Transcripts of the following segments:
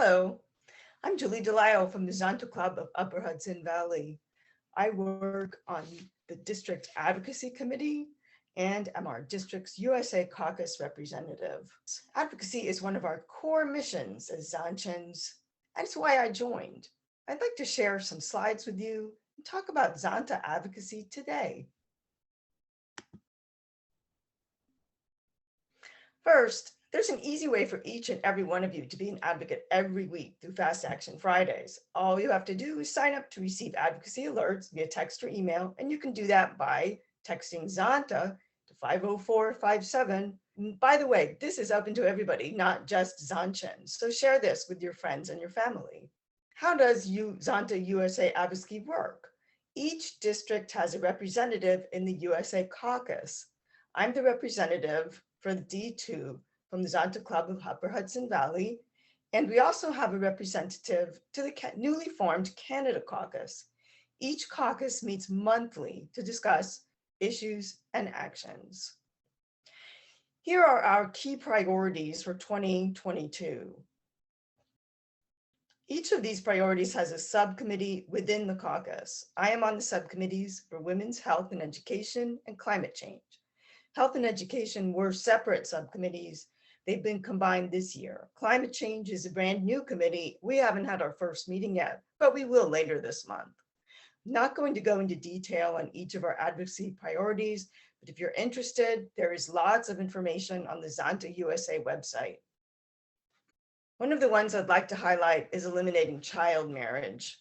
Hello, I'm Julie Delisle from the Zonta Club of Upper Hudson Valley. I work on the District Advocacy Committee and am our district's USA Caucus representative. Advocacy is one of our core missions as Zonchans. That's why I joined. I'd like to share some slides with you and talk about Zonta advocacy today. First, there's an easy way for each and every one of you to be an advocate every week through Fast Action Fridays. All you have to do is sign up to receive advocacy alerts via text or email, and you can do that by texting Zonta to 50457. By the way, this is open to everybody, not just Zonchans. So share this with your friends and your family. How does Zonta USA advocacy work? Each district has a representative in the USA Caucus. I'm the representative for the D2 from the Zonta Club of Upper Hudson Valley, and we also have a representative to the newly formed Canada Caucus. Each caucus meets monthly to discuss issues and actions. Here are our key priorities for 2022. Each of these priorities has a subcommittee within the caucus. I am on the subcommittees for women's health and education and climate change. Health and education were separate subcommittees. They've been combined this year. Climate change is a brand new committee. We haven't had our first meeting yet, but we will later this month. I'm not going to go into detail on each of our advocacy priorities, but if you're interested, there is lots of information on the Zonta USA website. One of the ones I'd like to highlight is eliminating child marriage.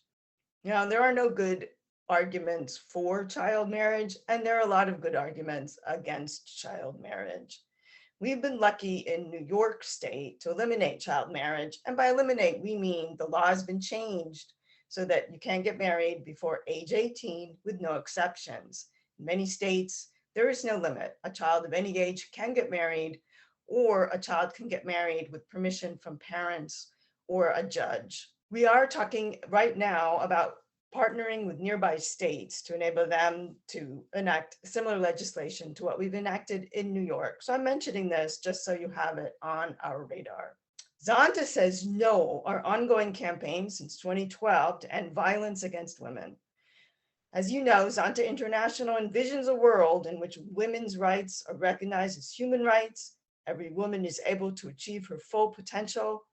Now, there are no good arguments for child marriage, and there are a lot of good arguments against child marriage. We've been lucky in New York State to eliminate child marriage, and by eliminate, we mean the law has been changed so that you can't get married before age 18 with no exceptions. In many states, there is no limit. A child of any age can get married, or a child can get married with permission from parents or a judge. We are talking right now about partnering with nearby states to enable them to enact similar legislation to what we've enacted in New York. So I'm mentioning this just so you have it on our radar. Zonta says no, our ongoing campaign since 2012 to end violence against women. As you know, Zonta International envisions a world in which women's rights are recognized as human rights. Every woman is able to achieve her full potential,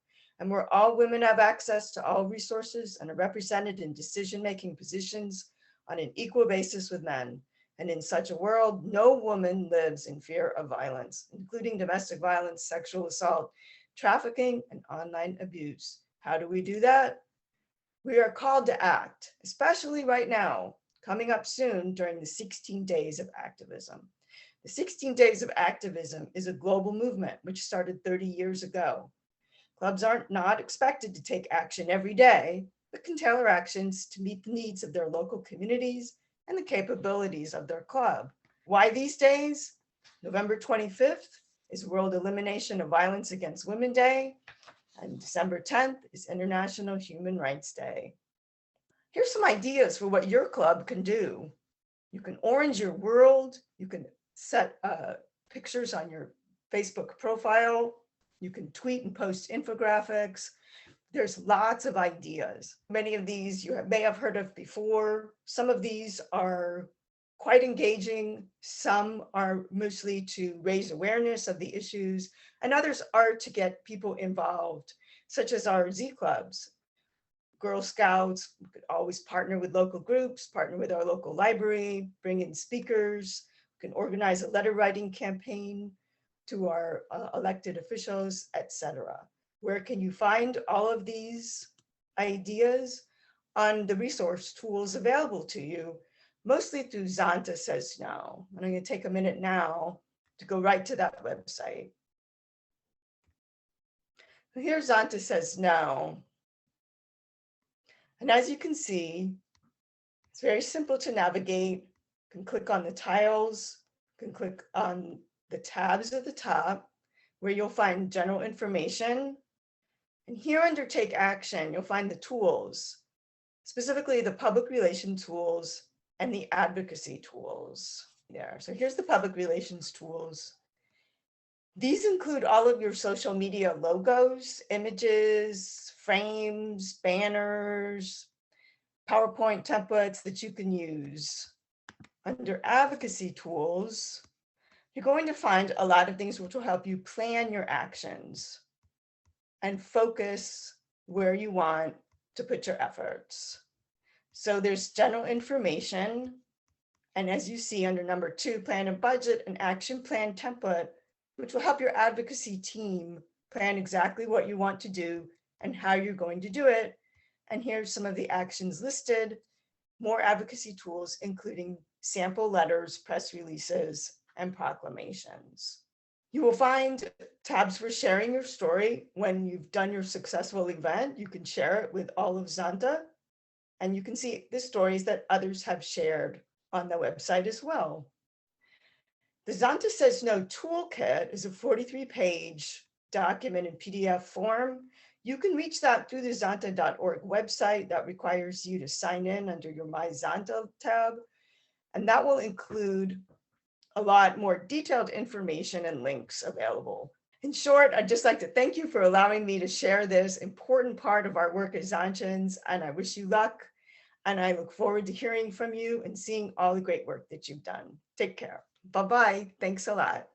and where all women have access to all resources and are represented in decision-making positions on an equal basis with men. And in such a world, no woman lives in fear of violence, including domestic violence, sexual assault, trafficking, and online abuse. How do we do that? We are called to act, especially right now, coming up soon during the 16 Days of Activism. The 16 Days of Activism is a global movement which started 30 years ago. Clubs are not expected to take action every day, but can tailor actions to meet the needs of their local communities and the capabilities of their club. Why these days? November 25th is World Elimination of Violence Against Women Day, and December 10th is International Human Rights Day. Here's some ideas for what your club can do. You can orange your world, you can set pictures on your Facebook profile, you can tweet and post infographics. There's lots of ideas. Many of these you may have heard of before. Some of these are quite engaging. Some are mostly to raise awareness of the issues, and others are to get people involved, such as our Z clubs. Girl Scouts, we could always partner with local groups, partner with our local library, bring in speakers, we can organize a letter writing campaign to our elected officials, etc. Where can you find all of these ideas? On the resource tools available to you, mostly through Zonta Says No. And I'm going to take a minute now to go right to that website. Here Zonta Says No. And as you can see, it's very simple to navigate. You can click on the tiles, you can click on the tabs at the top where you'll find general information. And here under Take Action, you'll find the tools, specifically the public relations tools and the advocacy tools there. So here's the public relations tools. These include all of your social media logos, images, frames, banners, PowerPoint templates that you can use. Under advocacy tools, you're going to find a lot of things which will help you plan your actions and focus where you want to put your efforts. So there's general information. And as you see under number 2, plan and budget, an action plan template, which will help your advocacy team plan exactly what you want to do and how you're going to do it. And here's some of the actions listed, more advocacy tools, including sample letters, press releases, and proclamations. You will find tabs for sharing your story. When you've done your successful event, you can share it with all of Zanta, and you can see the stories that others have shared on the website as well. The Zanta Says No Toolkit is a 43-page document in PDF form. You can reach that through the Zanta.org website. That requires you to sign in under your My Zanta tab, and that will include a lot more detailed information and links available. In short, I'd just like to thank you for allowing me to share this important part of our work as Zantans, and I wish you luck. And I look forward to hearing from you and seeing all the great work that you've done. Take care. Bye-bye. Thanks a lot.